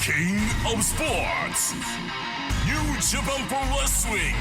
King of Sports, New Japan Pro Wrestling.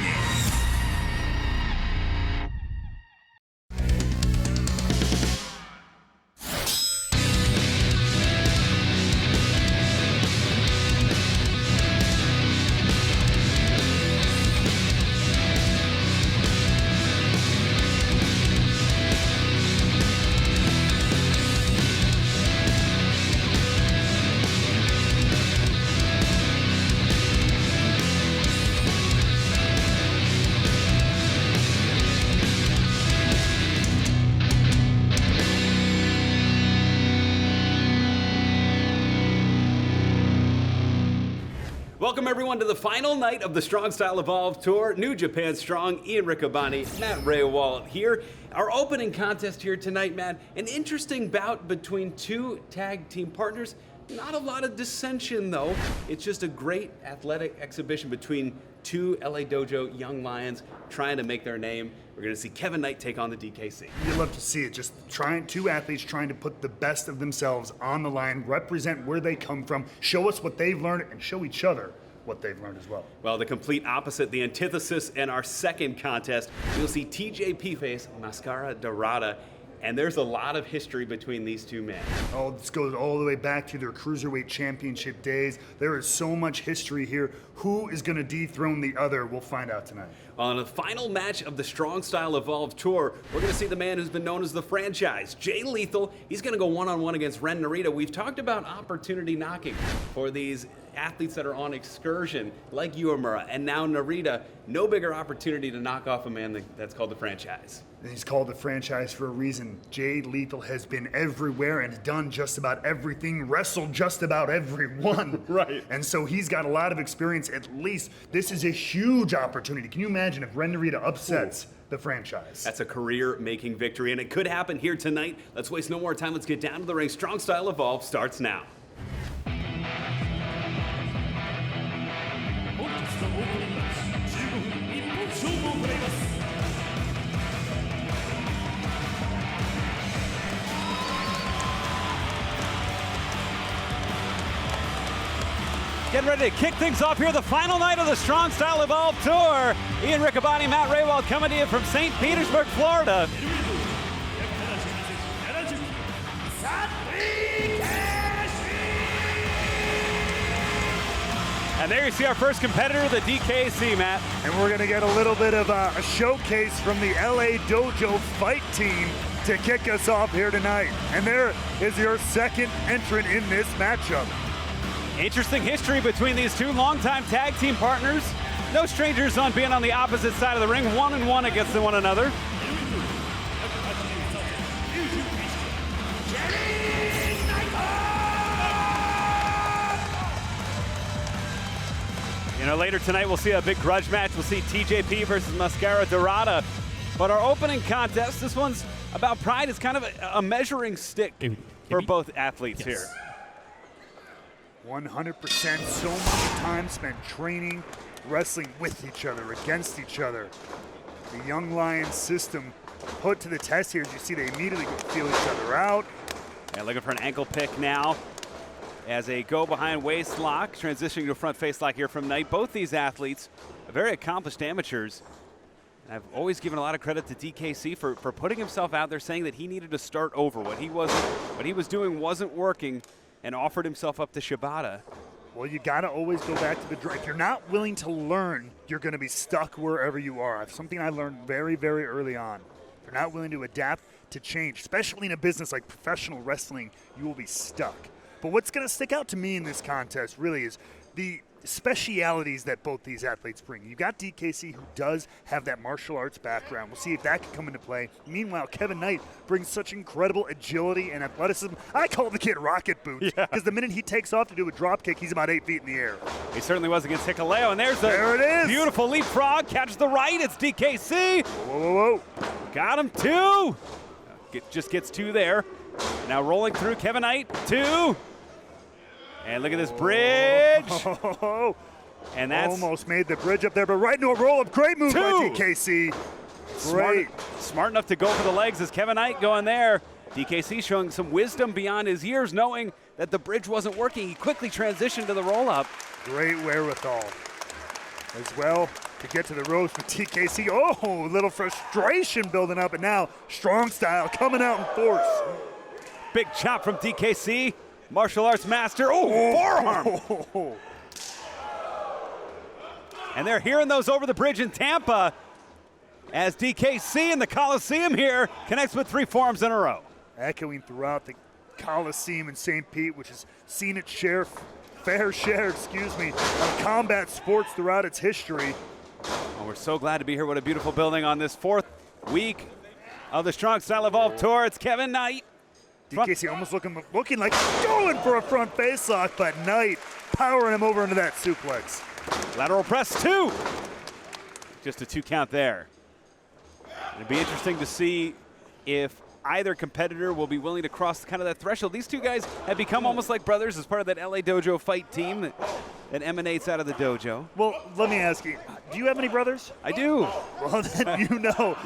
Welcome everyone to the final night of the Strong Style Evolved Tour. New Japan Strong, Ian Riccaboni, Matt Raywald here. Our opening contest here tonight, Matt, an interesting bout between two tag team partners. Not a lot of dissension though. It's just a great athletic exhibition between two LA Dojo young lions trying to make their name. We're going to see Kevin Knight take on the DKC. You'd love to see it. Just two athletes trying to put the best of themselves on the line, represent where they come from, show us what they've learned, and show each other what they've learned as well. Well, the complete opposite, the antithesis in our second contest. You'll see TJP face Mascara Dorada. And there's a lot of history between these two men. Oh, this goes all the way back to their Cruiserweight Championship days. There is so much history here. Who is going to dethrone the other? We'll find out tonight. Well, in the final match of the Strong Style Evolved Tour, we're going to see the man who's been known as the franchise, Jay Lethal. He's going to go one-on-one against Ren Narita. We've talked about opportunity knocking for these athletes that are on excursion, like Uemura and now Narita. No bigger opportunity to knock off a man that's called the franchise. And he's called the franchise for a reason. Jay Lethal has been everywhere and done just about everything, wrestled just about everyone. Right. And so he's got a lot of experience. At least this is a huge opportunity. Can you imagine if Ren Narita upsets the franchise? That's a career-making victory, and it could happen here tonight. Let's waste no more time. Let's get down to the ring. Strong Style Evolved starts now. Getting ready to kick things off here, the final night of the Strong Style Evolved Tour. Ian Riccaboni, Matt Raywald coming to you from St. Petersburg, Florida. And there you see our first competitor, the DKC, Matt. And we're going to get a little bit of a showcase from the LA Dojo FITE team to kick us off here tonight. And there is your second entrant in this matchup. Interesting history between these two longtime tag team partners. No strangers on being on the opposite side of the ring, 1-1 against one another. You know, later tonight we'll see a big grudge match. We'll see TJP versus Mascara Dorada. But our opening contest, this one's about pride. It's kind of a measuring stick for both athletes here. 100%, so much time spent training, wrestling with each other, against each other. The Young Lions system put to the test here. As you see, they immediately go feel each other out. And looking for an ankle pick now as they go behind waist lock, transitioning to a front face lock here from Knight. Both these athletes are very accomplished amateurs. And I've always given a lot of credit to DKC for putting himself out there, saying that he needed to start over. What he was doing wasn't working, and offered himself up to Shibata. Well, you got to always go back to the draw. If you're not willing to learn, you're going to be stuck wherever you are. Something I learned very, very early on. If you're not willing to adapt to change, especially in a business like professional wrestling, you will be stuck. But what's going to stick out to me in this contest really is the specialities that both these athletes bring. You got DKC, who does have that martial arts background. We'll see if that can come into play. Meanwhile, Kevin Knight brings such incredible agility and athleticism. I call the kid Rocket Boots, because the minute he takes off to do a drop kick, he's about 8 feet in the air. He certainly was against Hikuleo, and there it is. Beautiful leapfrog, catches the right, it's DKC. Whoa. Got him, 2. Just gets 2 there. Now rolling through, Kevin Knight, 2. And look at this bridge. And that's almost made the bridge up there, but right into a roll-up. Great move 2. by DKC. Great. Smart enough to go for the legs as Kevin Knight going there. DKC showing some wisdom beyond his years, knowing that the bridge wasn't working. He quickly transitioned to the roll-up. Great wherewithal as well to get to the ropes with TKC. Oh, a little frustration building up, and now strong style coming out in force. Big chop from DKC, martial arts master. Oh, forearm! And they're hearing those over the bridge in Tampa as DKC in the Coliseum here connects with 3 forearms in a row. Echoing throughout the Coliseum in St. Pete, which has seen its fair share, of combat sports throughout its history. Well, we're so glad to be here. What a beautiful building on this 4th week of the Strong Style Evolved Tour. It's Kevin Knight. DKC almost looking like going for a front face lock, but Knight powering him over into that suplex. Lateral press 2. Just a 2 count there. It'd be interesting to see if either competitor will be willing to cross kind of that threshold. These two guys have become almost like brothers as part of that LA Dojo FITE team that emanates out of the dojo. Well, let me ask you, do you have any brothers? I do. Well, then you know,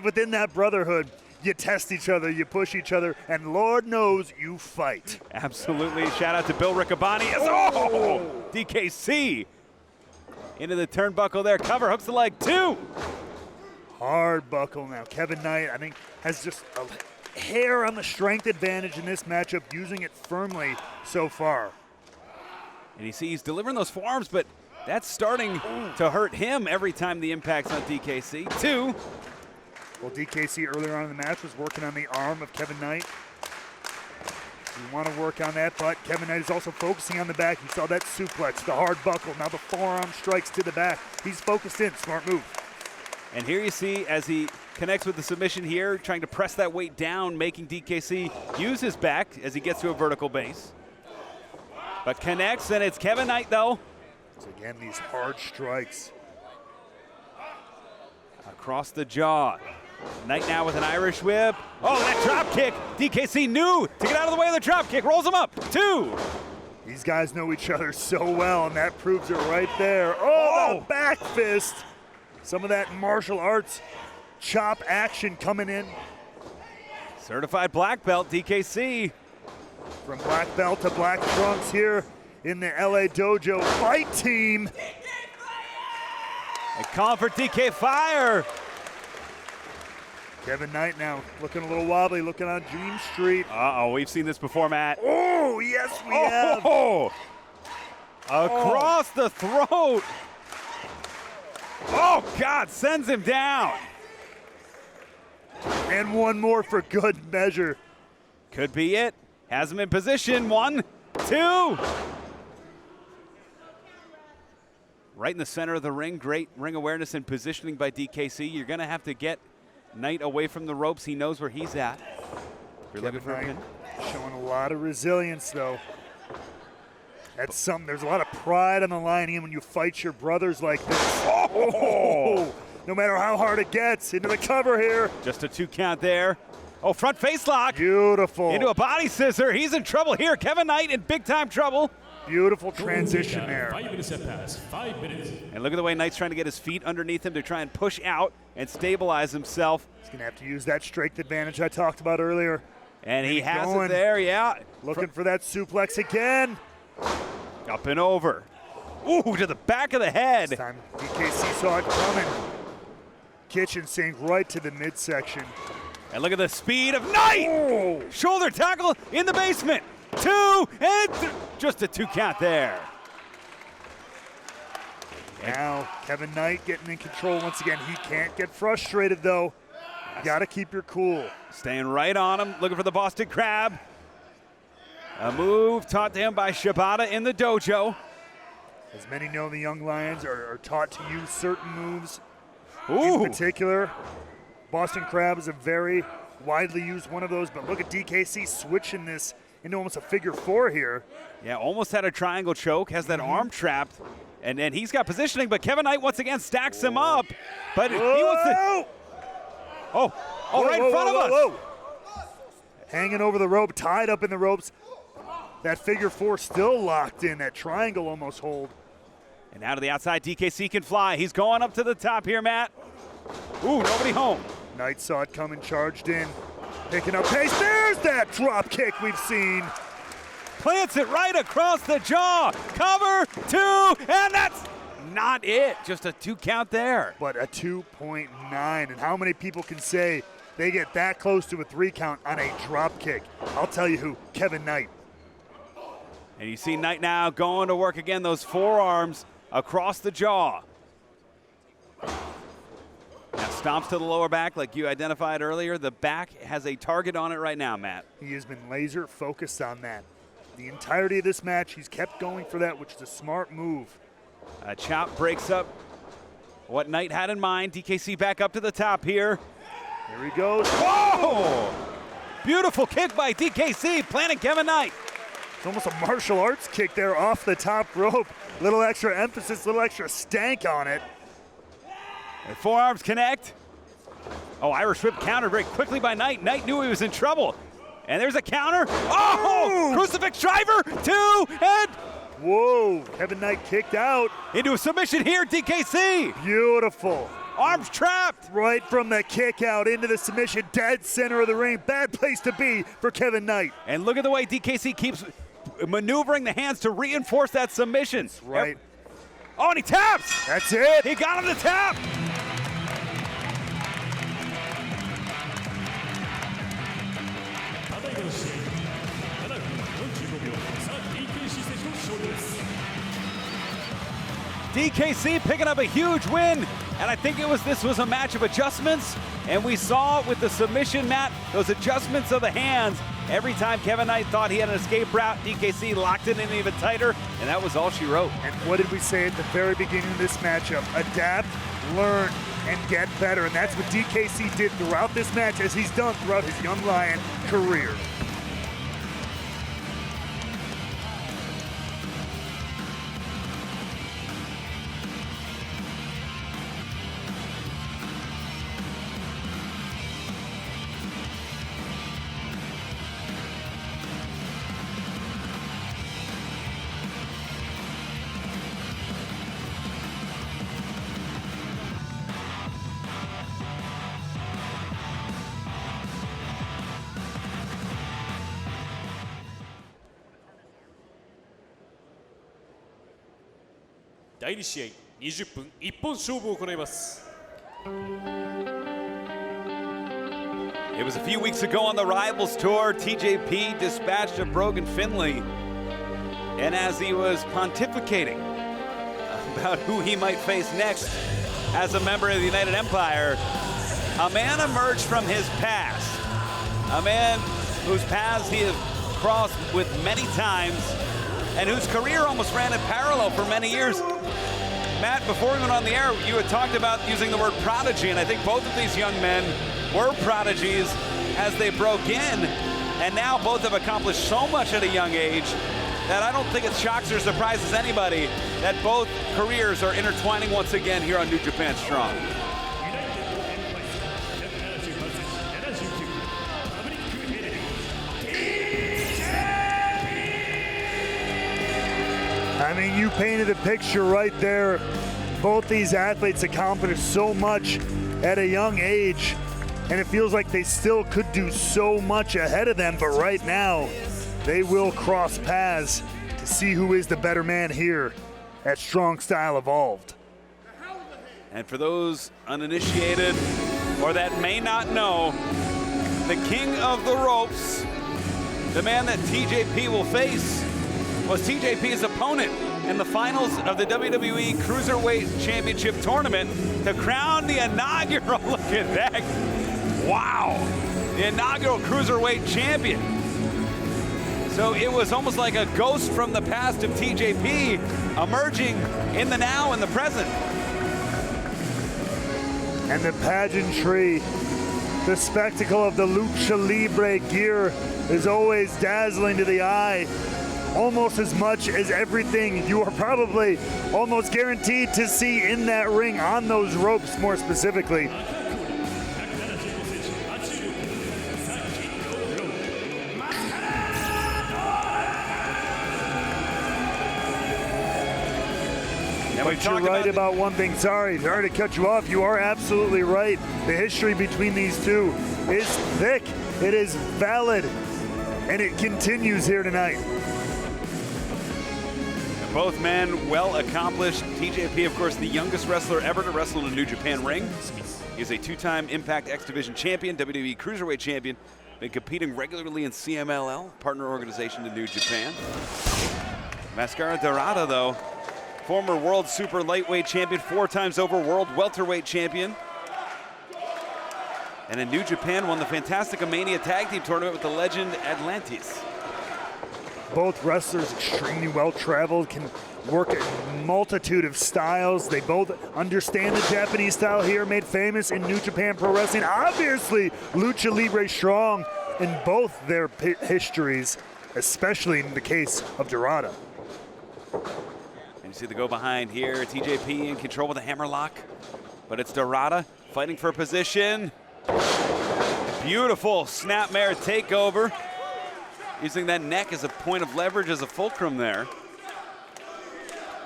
within that brotherhood, you test each other, you push each other, and Lord knows you fight. Absolutely. Shout out to Bill Riccoboni. Oh! DKC into the turnbuckle there. Cover, hooks the leg, 2. Hard buckle now. Kevin Knight, I think, has just a hair on the strength advantage in this matchup, using it firmly so far. And you see he's delivering those forearms, but that's starting to hurt him every time the impact's on DKC. 2. Well, DKC earlier on in the match was working on the arm of Kevin Knight. You want to work on that, but Kevin Knight is also focusing on the back. You saw that suplex, the hard buckle, now the forearm strikes to the back. He's focused in, smart move. And here you see as he connects with the submission here, trying to press that weight down, making DKC use his back as he gets to a vertical base. But connects, and it's Kevin Knight, though. So again, these hard strikes. Across the jaw. Knight now with an Irish whip. Oh, that drop kick. DKC knew to get out of the way of the drop kick. Rolls him up. 2. These guys know each other so well, and that proves it right there. Oh, the back fist. Some of that martial arts chop action coming in. Certified black belt, DKC. From black belt to black trunks here in the LA Dojo FITE team. And calling for DK Fire. Kevin Knight now looking a little wobbly, looking on Dream Street. Uh-oh, we've seen this before, Matt. Oh, yes, we have. Across the throat. Oh, God, sends him down. And one more for good measure. Could be it. Has him in position. 1, 2. Right in the center of the ring. Great ring awareness and positioning by DKC. You're going to have to get Knight away from the ropes. He knows where he's at. You're looking for him. Showing a lot of resilience, though. That's something. There's a lot of pride on the line here when you fight your brothers like this. Oh! No matter how hard it gets, into the cover here. Just a 2 count there. Oh, front face lock. Beautiful. Into a body scissor. He's in trouble here. Kevin Knight in big time trouble. Beautiful transition there. 5 minutes have passed. 5 minutes. And look at the way Knight's trying to get his feet underneath him to try and push out and stabilize himself. He's going to have to use that strength advantage I talked about earlier. And he has it there, yeah. Looking for that suplex again. Up and over. Ooh, to the back of the head. This time DKC saw it coming. Kitchen sink right to the midsection. And look at the speed of Knight. Oh. Shoulder tackle in the basement. 2 and just a 2 count there. Now Kevin Knight getting in control once again. He can't get frustrated though. Got to keep your cool. Staying right on him, looking for the Boston Crab. A move taught to him by Shibata in the dojo. As many know, the young Lions are taught to use certain moves. Ooh. In particular, Boston Crab is a very widely used one of those, but look at DKC switching this into almost a figure 4 here. Yeah, almost had a triangle choke, has that arm trapped, and then he's got positioning, but Kevin Knight once again stacks him up. But he wants to. Right in front of us. Hanging over the rope, tied up in the ropes. That figure 4 still locked in, that triangle almost hold. And out to the outside, DKC can fly. He's going up to the top here, Matt. Ooh, nobody home. Knight saw it coming, charged in, picking up pace. There's that drop kick we've seen. plants it right across the jaw. Cover, 2, and that's not it. Just a 2 count there. But a 2.9, and how many people can say they get that close to a 3 count on a drop kick? I'll tell you who, Kevin Knight. And you see Knight now going to work again, those forearms across the jaw. Now stomps to the lower back like you identified earlier. The back has a target on it right now, Matt. He has been laser focused on that. The entirety of this match, he's kept going for that, which is a smart move. A chop breaks up what Knight had in mind. DKC back up to the top here. Here he goes. Whoa! Beautiful kick by DKC, planting Kevin Knight. It's almost a martial arts kick there off the top rope. Little extra emphasis, little extra stank on it. And forearms connect. Oh, Irish whip countered very quickly by Knight. Knight knew he was in trouble. And there's a counter. Oh! Crucifix driver, 2, and whoa, Kevin Knight kicked out. into a submission here, DKC. Beautiful. Arms trapped. Right from the kick out into the submission, dead center of the ring. Bad place to be for Kevin Knight. And look at the way DKC keeps maneuvering the hands to reinforce that submission. That's right. Oh, and he taps. That's it. He got him to tap. DKC picking up a huge win, and I think this was a match of adjustments, and we saw with the submission, Matt, those adjustments of the hands. Every time Kevin Knight thought he had an escape route, DKC locked it in even tighter, and that was all she wrote. And what did we say at the very beginning of this matchup? Adapt, learn, and get better, and that's what DKC did throughout this match, as he's done throughout his Young Lion career.第2試合20分一本勝負を行います。 It was a few weeks ago on the Rivals Tour, TJP dispatched a Brogan Finley, and as he was pontificating about who he might face next as a member of the United Empire, a man emerged from his past, a man whose paths he has crossed with many times, and whose career almost ran in parallel for many years. Matt, before we went on the air, you had talked about using the word prodigy, and I think both of these young men were prodigies as they broke in, and now both have accomplished so much at a young age that I don't think it shocks or surprises anybody that both careers are intertwining once again here on New Japan Strong. I mean, you painted a picture right there. Both these athletes accomplished so much at a young age, and it feels like they still could do so much ahead of them, but right now, they will cross paths to see who is the better man here at Strong Style Evolved. And for those uninitiated or that may not know, the king of the ropes, the man that TJP will face, was TJP's opponent in the finals of the WWE Cruiserweight Championship Tournament to crown the inaugural, look at that, wow, the inaugural Cruiserweight Champion. So it was almost like a ghost from the past of TJP emerging in the now and the present. And the pageantry, the spectacle of the Lucha Libre gear is always dazzling to the eye, almost as much as everything you are probably almost guaranteed to see in that ring, on those ropes more specifically. But you're right about one thing. Sorry to cut you off. You are absolutely right. The history between these two is thick. It is valid, and it continues here tonight. Both men well accomplished. TJP, of course, the youngest wrestler ever to wrestle in a New Japan ring. He is a two-time Impact X Division champion, WWE Cruiserweight champion, been competing regularly in CMLL, partner organization to New Japan. Mascara Dorada, though, former World Super Lightweight champion, 4 times over World Welterweight champion. And in New Japan, won the Fantastica Mania Tag Team Tournament with the legend Atlantis. Both wrestlers extremely well-traveled, can work a multitude of styles. They both understand the Japanese style here, made famous in New Japan Pro Wrestling. Obviously, Lucha Libre strong in both their histories, especially in the case of Dorada. And you see the go behind here. TJP in control with a hammerlock, but it's Dorada fighting for position. Beautiful snapmare takeover. Using that neck as a point of leverage as a fulcrum there.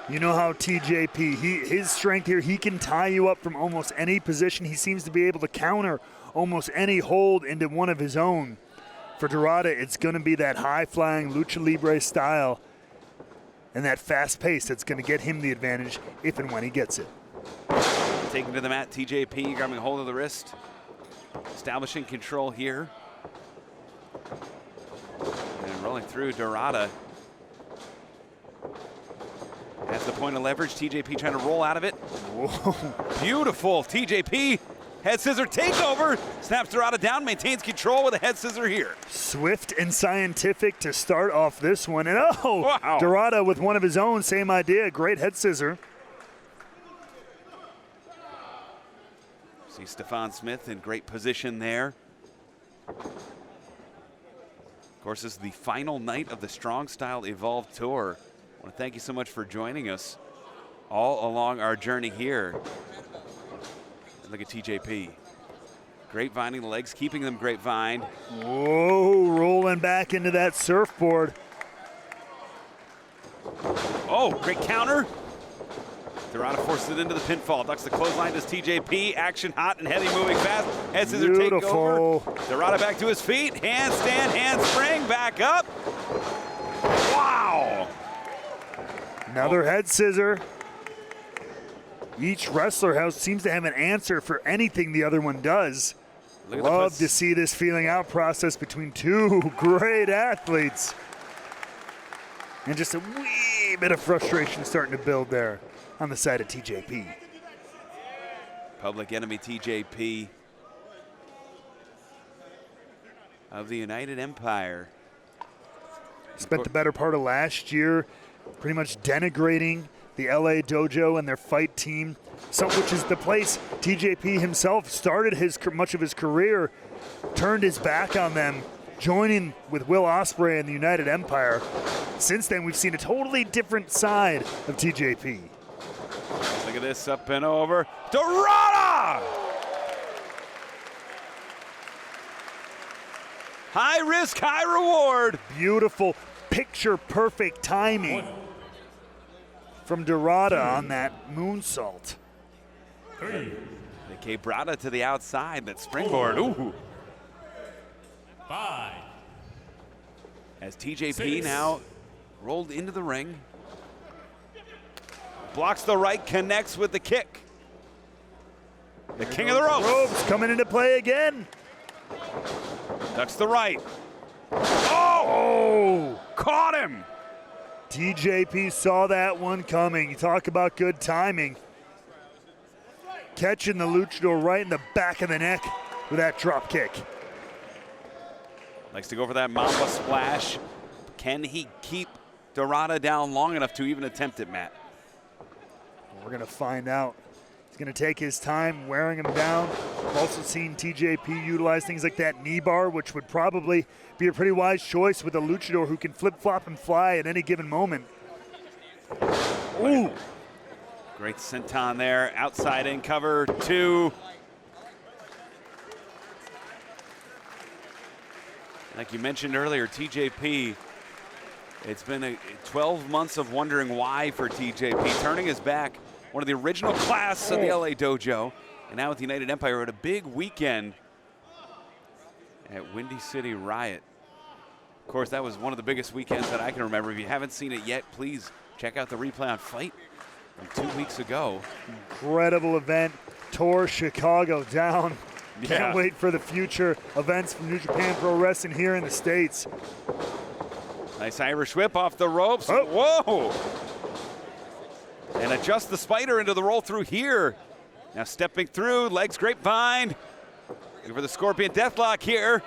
You know how TJP, his strength here, he can tie you up from almost any position. He seems to be able to counter almost any hold into one of his own. For Dorada, it's going to be that high-flying Lucha Libre style and that fast pace that's going to get him the advantage if and when he gets it. Taking to the mat, TJP grabbing a hold of the wrist. Establishing control here. And rolling through Dorada. Has the point of leverage. TJP trying to roll out of it. Whoa. Beautiful. TJP head scissor takeover. Snaps Dorada down, maintains control with a head scissor here. Swift and scientific to start off this one. And oh, wow. Dorada with one of his own, same idea. Great head scissor. See Stefan Smith in great position there. Of course, this is the final night of the Strong Style Evolved Tour. I want to thank you so much for joining us all along our journey here. And look at TJP. Grapevining the legs, keeping them grapevine. Whoa, rolling back into that surfboard. Oh, great counter. Dorada forces it into the pinfall. Ducks the clothesline, does TJP. Action hot and heavy, moving fast. Head scissor takeover. Dorada back to his feet. Handstand, handspring, back up. Wow. Another head scissor. Each wrestler seems to have an answer for anything the other one does. Love to see this feeling out process between two great athletes. And just a wee bit of frustration starting to build there on the side of TJP. Public Enemy TJP of the United Empire. Spent the better part of last year pretty much denigrating the LA Dojo and their FITE team, which is the place TJP himself started much of his career, turned his back on them, joining with Will Ospreay and the United Empire. Since then, we've seen a totally different side of TJP. Look at this, up and over. Dorada! High risk, high reward. Beautiful, picture-perfect timing from Dorada on that moonsault. The quebrada to the outside, that springboard. Ooh. 5. As TJP now rolled into the ring. Blocks the right, connects with the kick. The king of the ropes. Ropes coming into play again. Ducks the right. Oh! Caught him. TJP saw that one coming. You talk about good timing. Catching the luchador right in the back of the neck with that drop kick. Likes to go for that Mamba splash. Can he keep Dorada down long enough to even attempt it, Matt? We're going to find out. He's going to take his time wearing him down. I've also seen TJP utilize things like that knee bar, which would probably be a pretty wise choice with a luchador who can flip-flop and fly at any given moment. Ooh. Great senton there. Outside in cover 2. Like you mentioned earlier, TJP, it's been 12 months of wondering why for TJP. Turning his back, one of the original class of the LA Dojo, and now with the United Empire at a big weekend at Windy City Riot. Of course, that was one of the biggest weekends that I can remember. If you haven't seen it yet, please Check out the replay on FITE from 2 weeks ago. Incredible event. Tore Chicago down. Yeah. Can't wait for the future events from New Japan Pro Wrestling here in the States. Nice Irish whip off the ropes. Oh. Whoa! And adjust the spider into the roll through here. Now stepping through, legs grapevine. Looking for the Scorpion Deathlock here.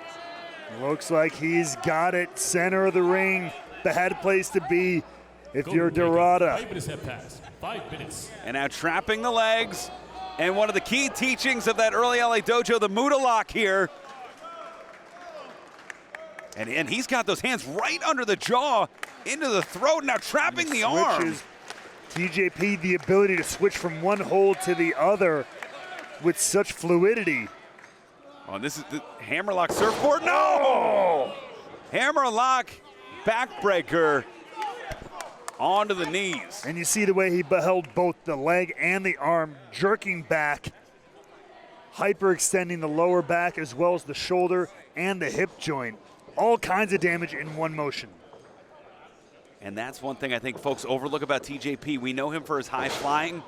Looks like he's got it. Center of the ring. Bad place to be if you're Dorada. 5 minutes have passed. 5 minutes. And now trapping the legs. And one of the key teachings of that early LA dojo, the Muda lock here. And he's got those hands right under the jaw, into the throat, now trapping the arm. TJP the ability to switch from one hold to the other with such fluidity. Oh, and this is the hammerlock surfboard. No! Hammerlock backbreaker onto the knees. And you see the way he held both the leg and the arm, jerking back, hyperextending the lower back as well as the shoulder and the hip joint. All kinds of damage in one motion. And that's one thing I think folks overlook about TJP. We know him for his high flying,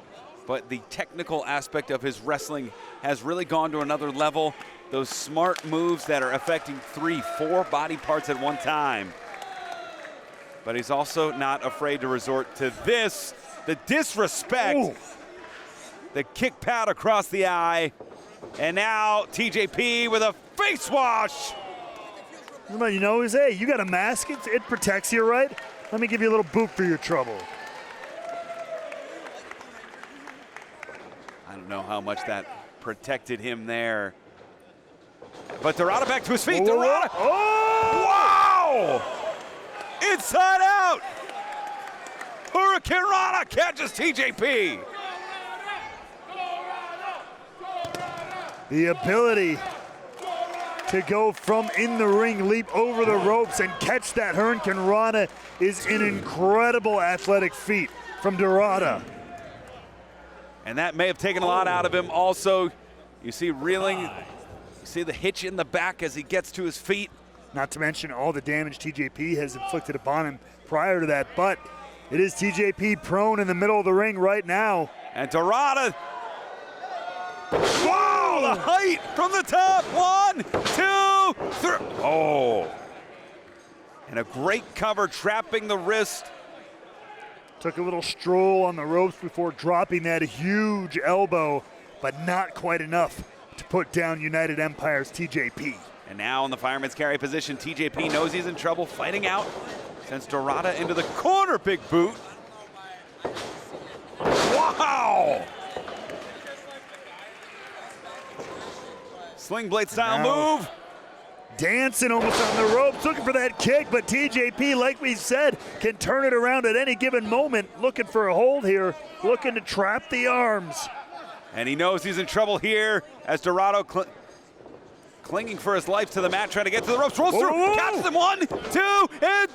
but the technical aspect of his wrestling has really gone to another level. Those smart moves that are affecting 3, 4 body parts at one time. But he's also not afraid to resort to this, the disrespect. Ooh. The kick pad across the eye. And now TJP with a face wash. Well, you know, hey, you got a mask, it protects you, right? Let me give you a little boot for your trouble. I don't know how much that protected him there. But Dorada back to his feet. Whoa, Dorada. oh! Wow! Inside out. Hurricane Rana catches TJP. The ability to go from in the ring, leap over the ropes, and catch that Hurricane Rana is an incredible athletic feat from Dorada. And that may have taken a lot out of him. Also, you see reeling, you see the hitch in the back as he gets to his feet. Not to mention all the damage TJP has inflicted upon him prior to that, but it is TJP prone in the middle of the ring right now. And Dorada, wow, the height from the top. 1, 2, 3. Oh. And a great cover, trapping the wrist. Took a little stroll on the ropes before dropping that huge elbow, but not quite enough to put down United Empire's TJP. And now in the fireman's carry position, TJP knows he's in trouble, fighting out. Sends Dorada into the corner, big boot. Wow! Sling blade style Now, move. dancing almost on the ropes, looking for that kick, but TJP, like we said, can turn it around at any given moment. Looking for a hold here, looking to trap the arms. And he knows he's in trouble here as Dorado clinging for his life to the mat, trying to get to the ropes. Rolls through, catches them. 1, 2, and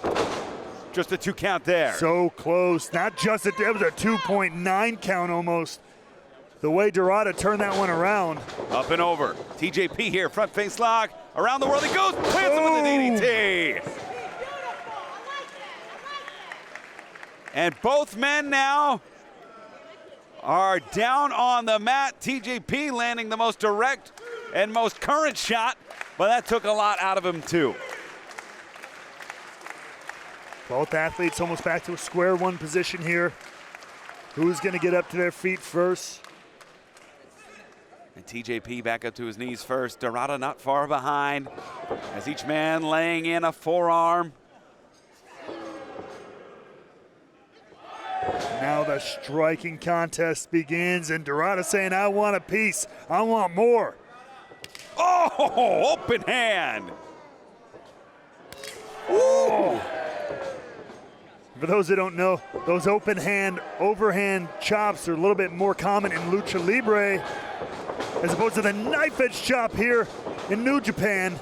just a 2 count there. So close, not just it was a 2.9 count almost. The way Dorada turned that one around. Up and over. TJP here, front face lock. Around the world he goes, plants him with an DDT. And both men now are down on the mat. TJP landing the most direct and most current shot, but that took a lot out of him too. Both athletes almost back to a square one position here. Who's gonna get up to their feet first? And TJP back up to his knees first. Dorada not far behind as each man laying in a forearm. Now the striking contest begins, and Dorada saying, I want a piece, I want more. Oh, open hand. Ooh. For those that don't know, those open hand, overhand chops are a little bit more common in Lucha Libre as opposed to the knife edge chop here in New Japan.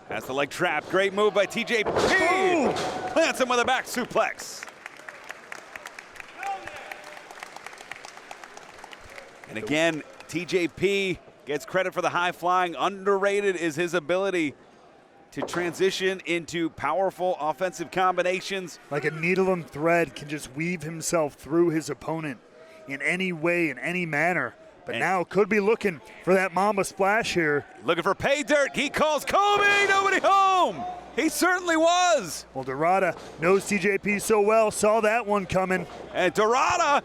That's the leg trap. Great move by TJP. Boom. Plants him with a back suplex. And again, TJP gets credit for the high flying. Underrated is his ability to transition into powerful offensive combinations. Like a needle and thread, can just weave himself through his opponent in any way, in any manner. But now could be looking for that Mamba splash here. Looking for pay dirt. He calls Kobe. Nobody home. He certainly was. Well, Narita knows TJP so well, saw that one coming. And Narita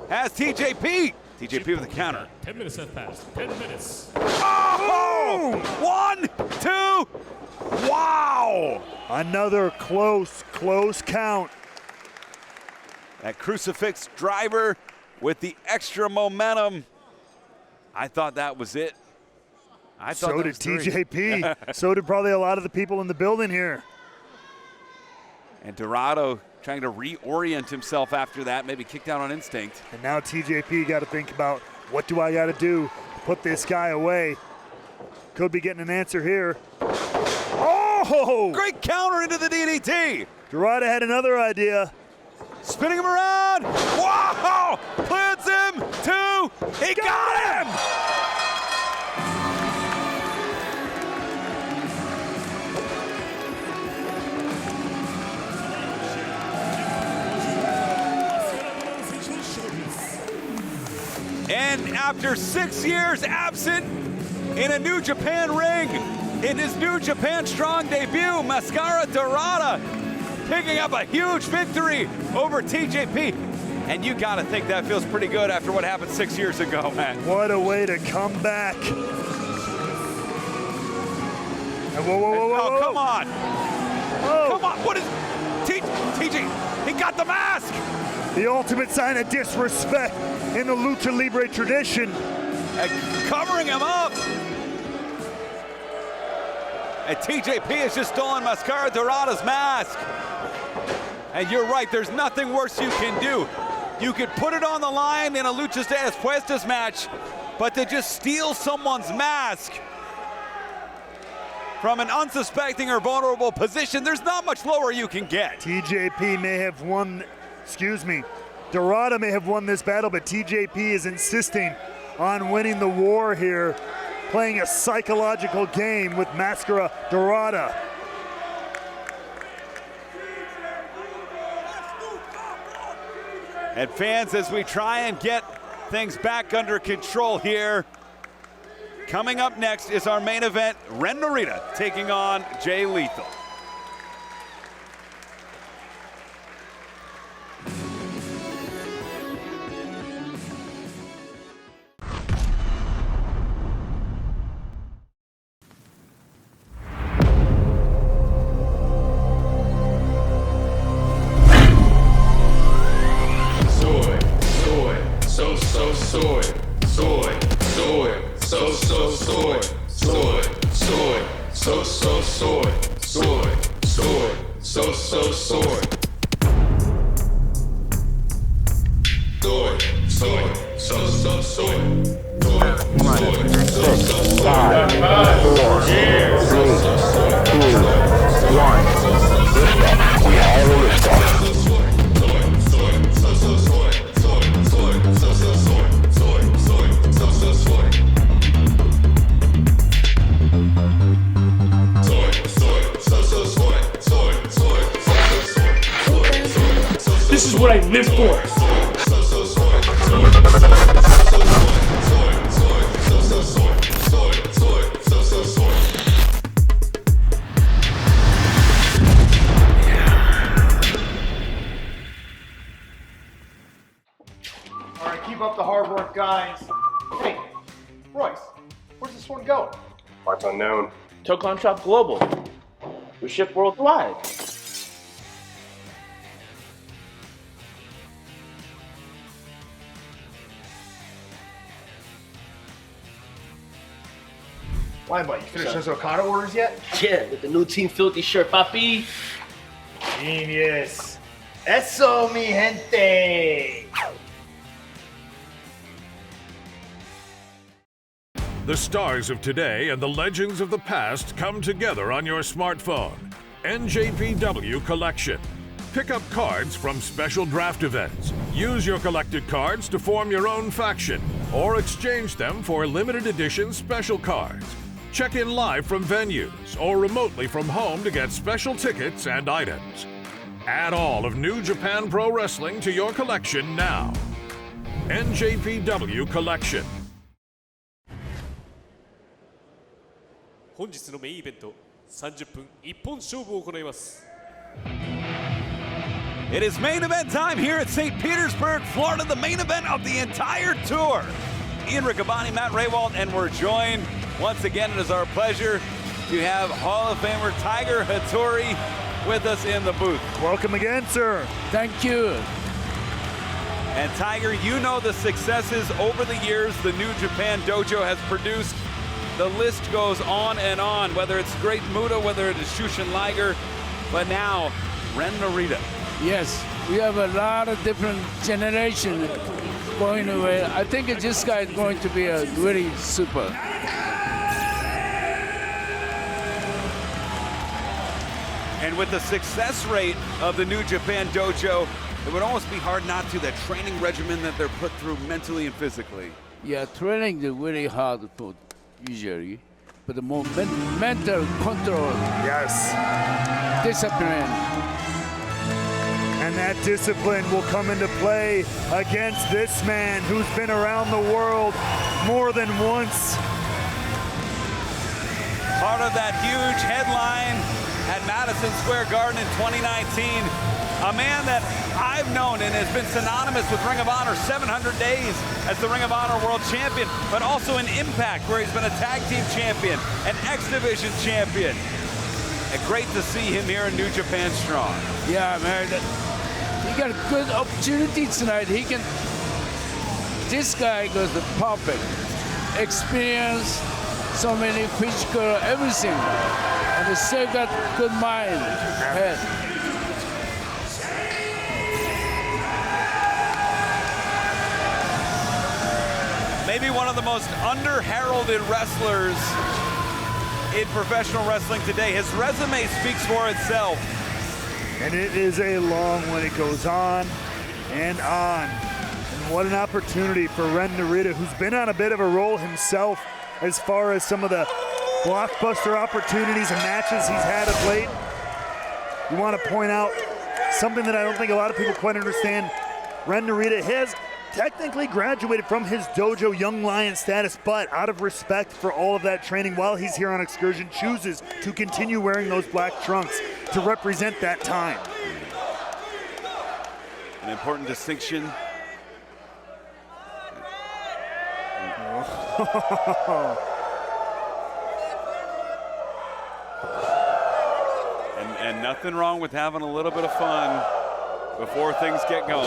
has TJP. TJP with the counter. 10 minutes have passed. 10 minutes. Oh! 1, 2. Wow! Another close count. That crucifix driver with the extra momentum. I thought that was it. I thought So did TJP. So did probably a lot of the people in the building here. And Dorado trying to reorient himself after that, maybe kicked out on instinct. And now TJP got to think about, what do I got to do to put this guy away? Could be getting an answer here. Oh! Great counter into the DDT. Dorado had another idea. Spinning him around. Wow! Plants him. 2. He got him! And after 6 years absent in a New Japan ring, in his New Japan Strong debut, Mascara Dorada picking up a huge victory over TJP. And you gotta think that feels pretty good after what happened 6 years ago, man. What a way to come back. And whoa. Oh, come on. Oh. Come on, what is, TJ, he got the mask. The ultimate sign of disrespect in the Lucha Libre tradition. And covering him up. And TJP has just stolen Mascara Dorada's mask. And you're right, there's nothing worse you can do. You could put it on the line in a Luchas de Apuestas match, but to just steal someone's mask from an unsuspecting or vulnerable position, there's not much lower you can get. TJP may have won, Dorada may have won this battle, but TJP is insisting on winning the war here, playing a psychological game with Mascara Dorada. And fans, as we try and get things back under control here, coming up next is our main event, Ren Narita taking on Jay Lethal. This is what I live for. All right, keep up the hard work, guys. Hey, Royce, where's this one going? Parts unknown. Tocon Shop Global. We ship worldwide. Why, buddy? You finished those Okada orders yet? Yeah, with the new Team Filthy shirt, papi. Genius. Eso, mi gente. The stars of today and the legends of the past come together on your smartphone. NJPW Collection. Pick up cards from special draft events. Use your collected cards to form your own faction or exchange them for limited edition special cards. Check in live from venues or remotely from home to get special tickets and items. Add all of New Japan Pro Wrestling to your collection now. NJPW Collection. 本日のメインイベント30分一本勝負を行います。 It is main event time here at St. Petersburg, Florida, the main event of the entire tour. Ian Riccaboni, Matt Raywalt, and we're joined once again. It is our pleasure to have Hall of Famer Tiger Hattori with us in the booth. Welcome again, sir. Thank you. And Tiger, you know the successes over the years the New Japan Dojo has produced. The list goes on and on, whether it's Great Muta, whether it is Shushin Liger, but now Ren Narita. Yes, we have a lot of different generation going away. I think this guy is going to be a really super. And with the success rate of the New Japan Dojo, it would almost be hard not to, that training regimen that they're put through mentally and physically. Yeah, training is really hard for usually, but the more mental control, Yes. discipline. And that discipline will come into play against this man who's been around the world more than once. Part of that huge headline at Madison Square Garden in 2019. A man that I've known and has been synonymous with Ring of Honor 700 days as the Ring of Honor World Champion, but also in Impact, where he's been a tag team champion, an X Division champion. And great to see him here in New Japan Strong. Yeah, man, he got a good opportunity tonight. This guy goes the perfect experience, so many physical, everything, and he still got good mind, head. Maybe one of the most under-heralded wrestlers in professional wrestling today. His resume speaks for itself. And it is a long one. It goes on and on. And what an opportunity for Ren Narita, who's been on a bit of a roll himself as far as some of the blockbuster opportunities and matches he's had of late. You want to point out something that I don't think a lot of people quite understand. Ren Narita has technically graduated from his dojo Young Lion status, but out of respect for all of that training while he's here on excursion, chooses to continue wearing those black trunks to represent that time. An important distinction. and nothing wrong with having a little bit of fun before things get going.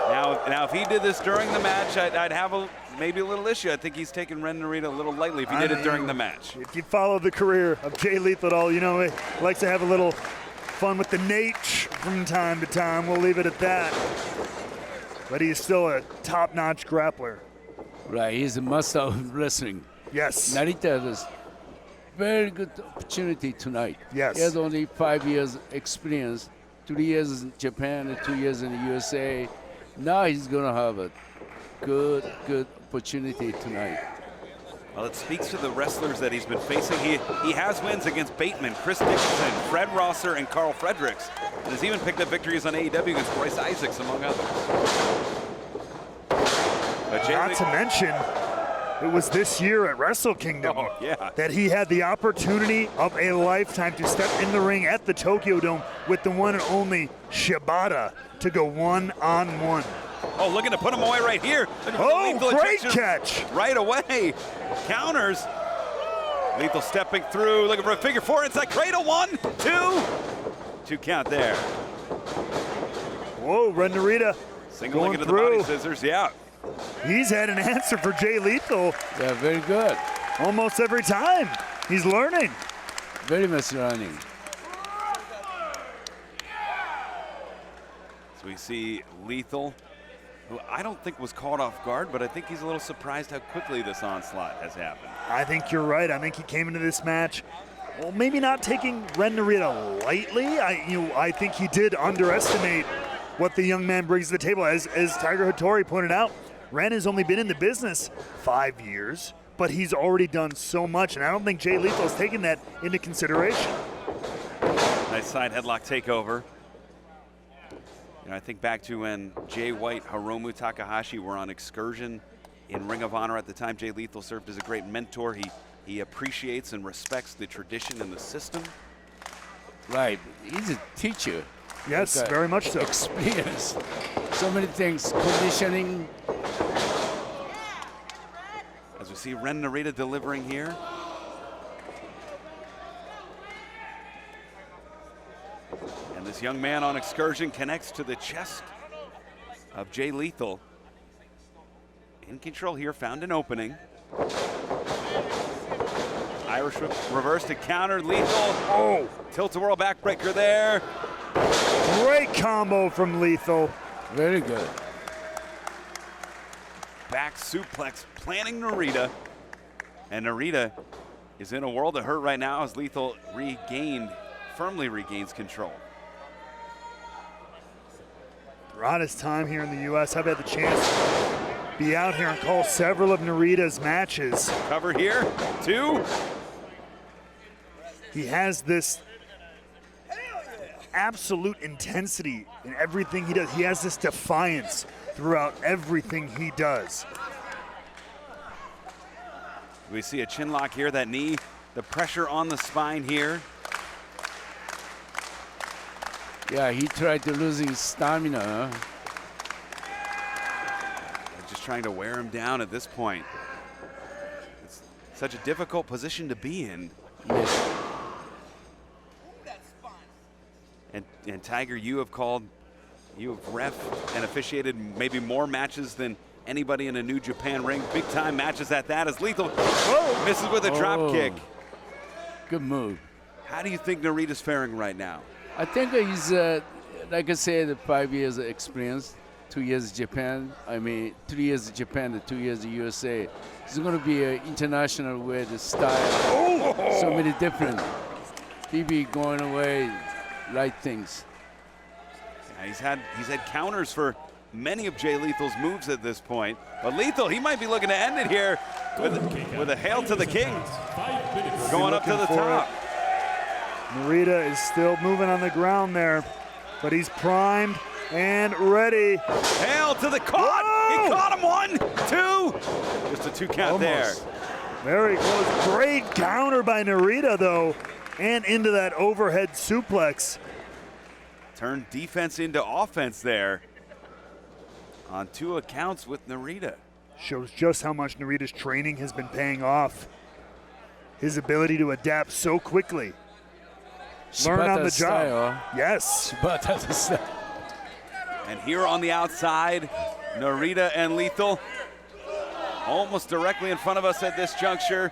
Now, if he did this during the match, I'd have maybe a little issue. I think he's taking Ren Narita a little lightly if he did it during the match. If you follow the career of Jay Lethal at all, you know he likes to have a little fun with the Nate from time to time. We'll leave it at that. But he's still a top-notch grappler. Right, he's a master of wrestling. Yes. Narita has very good opportunity tonight. Yes. He has only 5 years experience, 3 years in Japan and 2 years in the USA. Now he's gonna have a good opportunity tonight. Well, it speaks to the wrestlers that he's been facing. He has wins against Bateman, Chris Dickinson, Fred Rosser, and Carl Fredericks, and has even picked up victories on AEW against Bryce Isaacs, among others. But Not to mention, it was this year at Wrestle Kingdom that he had the opportunity of a lifetime to step in the ring at the Tokyo Dome with the one and only Shibata to go one-on-one. Oh, looking to put him away right here. Oh, great catch. Right away. Counters. Lethal stepping through, looking for a figure four inside cradle. 1, 2. 2 count there. Whoa, Ren Narita Single going leg into through. the body scissors, yeah. He's had an answer for Jay Lethal Yeah, very good. almost every time. He's learning. Very much learning. So we see Lethal, who I don't think was caught off guard, but I think he's a little surprised how quickly this onslaught has happened. I think you're right. I think he came into this match, well, maybe not taking Ren Narita lightly. I think he did underestimate what the young man brings to the table. As Tiger Hattori pointed out, Ren has only been in the business 5 years, but he's already done so much, and I don't think Jay Lethal's taken that into consideration. Nice side headlock takeover. You know, I think back to when Jay White, Hiromu Takahashi were on excursion in Ring of Honor at the time. Jay Lethal served as a great mentor. He appreciates and respects the tradition and the system. Right, he's a teacher. Yes, very much so. Experience. So many things, conditioning. As we see Ren Narita delivering here. And this young man on excursion connects to the chest of Jay Lethal. In control here, found an opening. Irish reverse to counter Lethal. Oh, tilt-a-whirl backbreaker there. Great combo from Lethal. Very good. Back suplex planning Narita. And Narita is in a world of hurt right now as Lethal firmly regains control. Throughout his time here in the U.S., I've had the chance to be out here and call several of Narita's matches. Cover here, 2. He has this absolute intensity in everything he does. He has this defiance throughout everything he does. We see a chin lock here, that knee, the pressure on the spine here. Yeah, he tried to lose his stamina. Just trying to wear him down at this point. It's such a difficult position to be in. Yes. And Tiger, you have ref and officiated maybe more matches than anybody in a New Japan ring. Big time matches at that as Lethal misses with a drop kick. Good move. How do you think Narita's faring right now? I think he's, like I said, 5 years of experience, 2 years Japan. I mean, 3 years Japan and 2 years USA. It's going to be an international way to style. So many different. He be going away, right things. Yeah, he's had counters for many of Jay Lethal's moves at this point. But Lethal, he might be looking to end it here with a hail to the king. Going up to the top. Narita is still moving on the ground there, but he's primed and ready. Hail to the caught. Whoa! He caught him, 1, 2. Just a 2 count Almost. there. Very close. Great counter by Narita, though, and into that overhead suplex. Turned defense into offense there on 2 accounts with Narita. Shows just how much Narita's training has been paying off. His ability to adapt so quickly. Learn on the job. Yes. And here on the outside, Narita and Lethal almost directly in front of us at this juncture.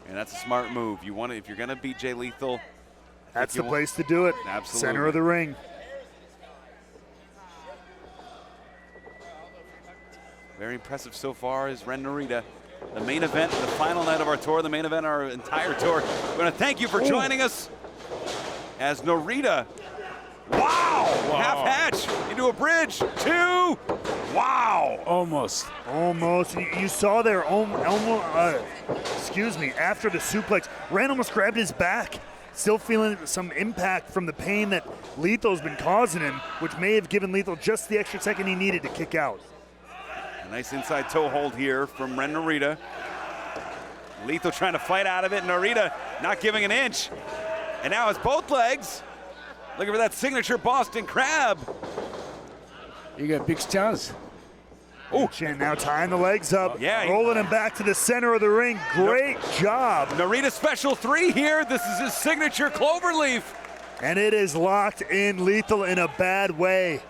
And that's a smart move. You want to, if you're going to beat Jay Lethal, that's the place to do it. Absolutely. Center of the ring. Very impressive so far is Ren Narita. The main event, the final night of our tour, the main event of our entire tour. We're going to thank you for joining us as Narita. Wow! Half hatch into a bridge. 2. Wow! Almost. You saw there, excuse me, after the suplex, Ren almost grabbed his back. Still feeling some impact from the pain that Lethal's been causing him, which may have given Lethal just the extra second he needed to kick out. A nice inside toe hold here from Ren Narita. Lethal trying to fight out of it. Narita not giving an inch. And now it's both legs. Looking for that signature Boston Crab. You got big chance. Oh, Chin now tying the legs up, yeah, rolling him back to the center of the ring. Great job. Narita special 3 here. This is his signature cloverleaf. And it is locked in. Lethal in a bad way.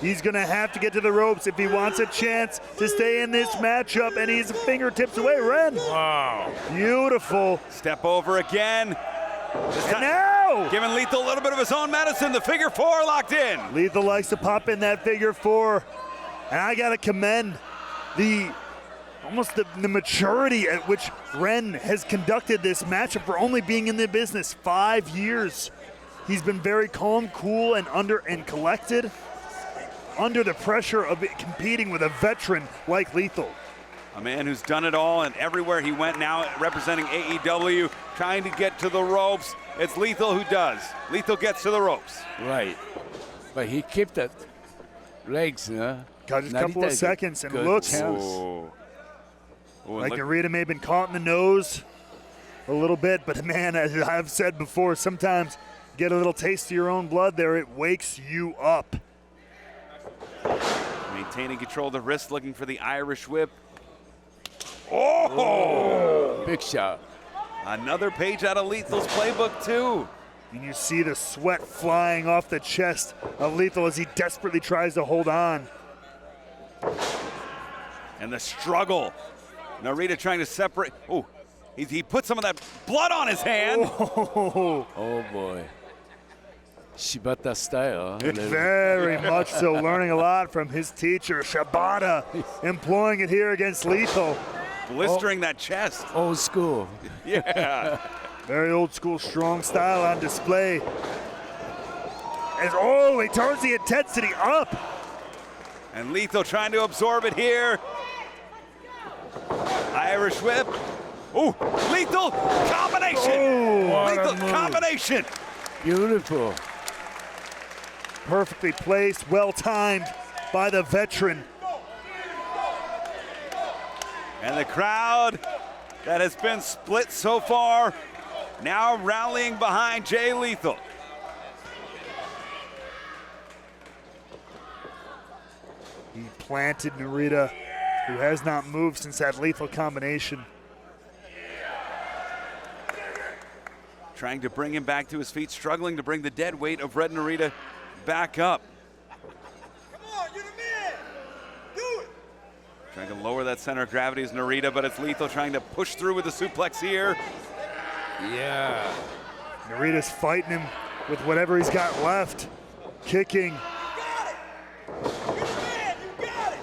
He's going to have to get to the ropes if he wants a chance to stay in this matchup, and he's fingertips away. Ren. Wow. Beautiful. Step over again. And now! Giving Lethal a little bit of his own medicine. The figure 4 locked in. Lethal likes to pop in that figure 4. And I got to commend the maturity at which Ren has conducted this matchup for only being in the business 5 years. He's been very calm, cool, and collected under the pressure of competing with a veteran like Lethal. A man who's done it all, and everywhere he went now representing AEW, trying to get to the ropes. It's Lethal who does. Lethal gets to the ropes. Right. But he kept that legs, Got just a couple Narita of seconds and good looks chance. like Narita may have been caught in the nose a little bit, but man, as I've said before, sometimes get a little taste of your own blood there, it wakes you up. Maintaining control of the wrist, looking for the Irish whip. Oh! Big shot. Another page out of Lethal's playbook, too. And you see the sweat flying off the chest of Lethal as he desperately tries to hold on. And the struggle. Narita trying to separate. Oh, he put some of that blood on his hand. Oh boy. Shibata style. Huh? Very much so, learning a lot from his teacher, Shibata, employing it here against Lethal. Blistering that chest. Old school. Yeah. Very old school strong style on display. As, he turns the intensity up. And Lethal trying to absorb it here. Irish whip. Ooh, Lethal combination. Lethal combination. Beautiful. Perfectly placed, well timed by the veteran. And the crowd that has been split so far now rallying behind Jay Lethal. He planted Narita, who has not moved since that lethal combination. Trying to bring him back to his feet, struggling to bring the dead weight of Red Narita back up. Come on, you're the man. Do it. Trying to lower that center of gravity is Narita, but it's Lethal trying to push through with the suplex here. Yeah. Narita's fighting him with whatever he's got left. Kicking.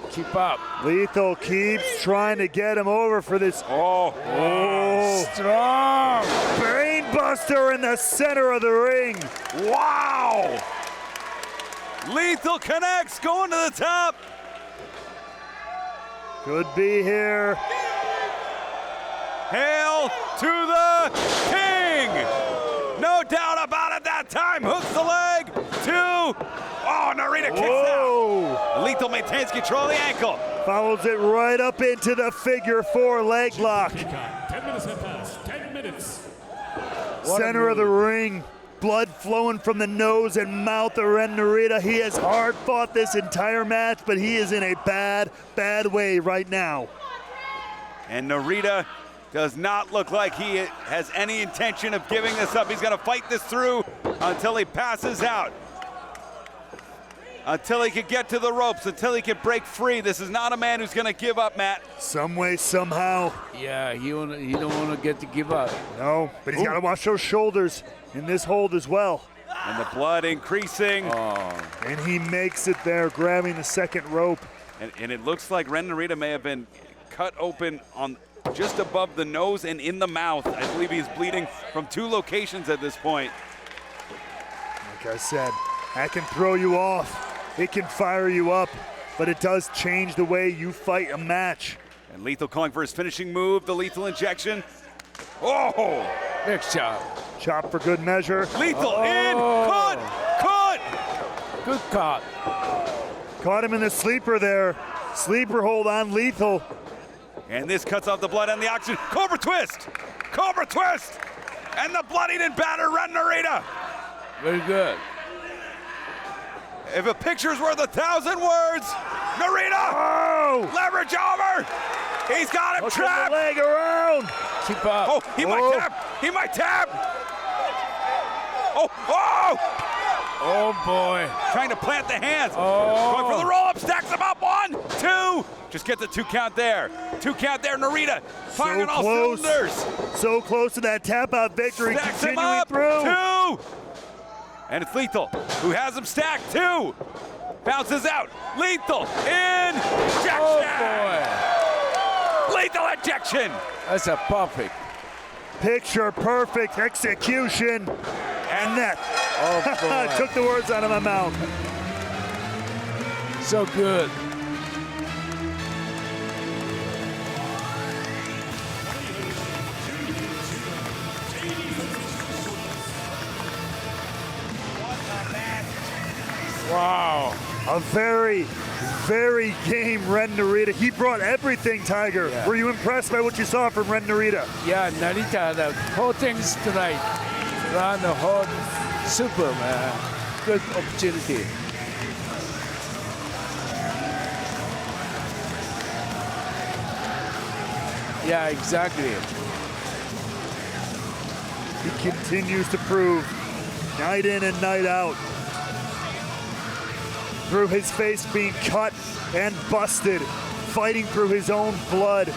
Keep up. Lethal keeps trying to get him over for this. Oh. Strong. Brainbuster in the center of the ring. Wow. Lethal connects, going to the top. Could be here. Hail to the king. No doubt about it that time. Hooks the leg. 2. Oh, Narita kicks out. Lethal maintains control of the ankle. Follows it right up into the figure 4 leg lock. 10 minutes have passed. 10 minutes. Center of the ring. Blood flowing from the nose and mouth of Ren Narita. He has hard fought this entire match, but he is in a bad, bad way right now. And Narita does not look like he has any intention of giving this up. He's going to fight this through until he passes out. Until he can get to the ropes, until he can break free. This is not a man who's going to give up, Matt. Some way, somehow. Yeah, he don't want to get to give up. No, but he's got to watch those shoulders in this hold as well. And the blood increasing. And he makes it there, grabbing the second rope. And it looks like Ren Narita may have been cut open on just above the nose and in the mouth. I believe he's bleeding from 2 locations at this point. Like I said, that can throw you off. It can fire you up, but it does change the way you fight a match. And Lethal calling for his finishing move, the lethal injection. Oh! Big shot. Chop for good measure. Lethal in! Cut! Good cut. Caught him in the sleeper there. Sleeper hold on Lethal. And this cuts off the blood and the oxygen. Cobra twist! Cobra twist! And the bloodied and battered Ren Narita. Very good. If a picture's worth 1,000 words, Narita! Leverage over! He's got him trapped! The leg around! Keep up. Oh, he might tap! He might tap! Oh, oh! Oh boy. Trying to plant the hands. Going for the roll-up, stacks him up. 1, 2. Just get the 2 count there. 2 count there, Narita. Firing on all cylinders. So close to that tap-out victory. Stacks him Continuing up. through. 2. And it's Lethal who has him stacked. 2. Bounces out. Lethal injection. Oh boy. Lethal injection. That's a perfect. Picture perfect execution. And that took the words out of my mouth. So good. Wow. A very, very game Ren Narita. He brought everything, Tiger. Yeah. Were you impressed by what you saw from Ren Narita? Yeah, Narita, the whole thing's tonight. Run the whole super, man. Good opportunity. Yeah, exactly. He continues to prove night in and night out. Through his face being cut and busted, fighting through his own blood,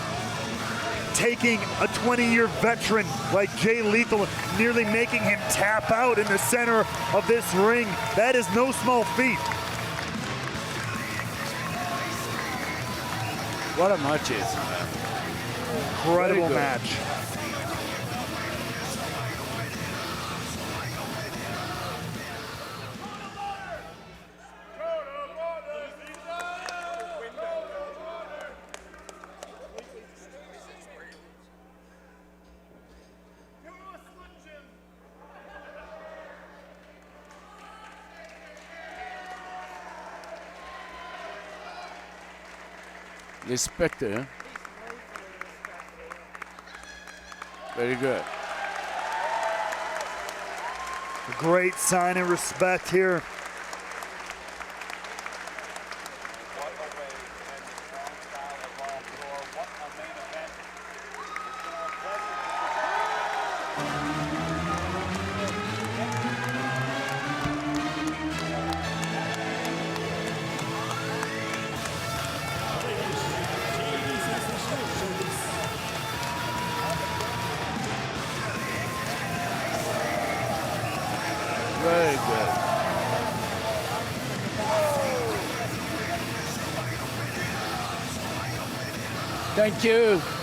taking a 20-year veteran like Jay Lethal, nearly making him tap out in the center of this ring. That is no small feat. What a match is, man. Incredible Very good. match. Respect, huh? Very good. A great sign of respect here. Very good. Thank you.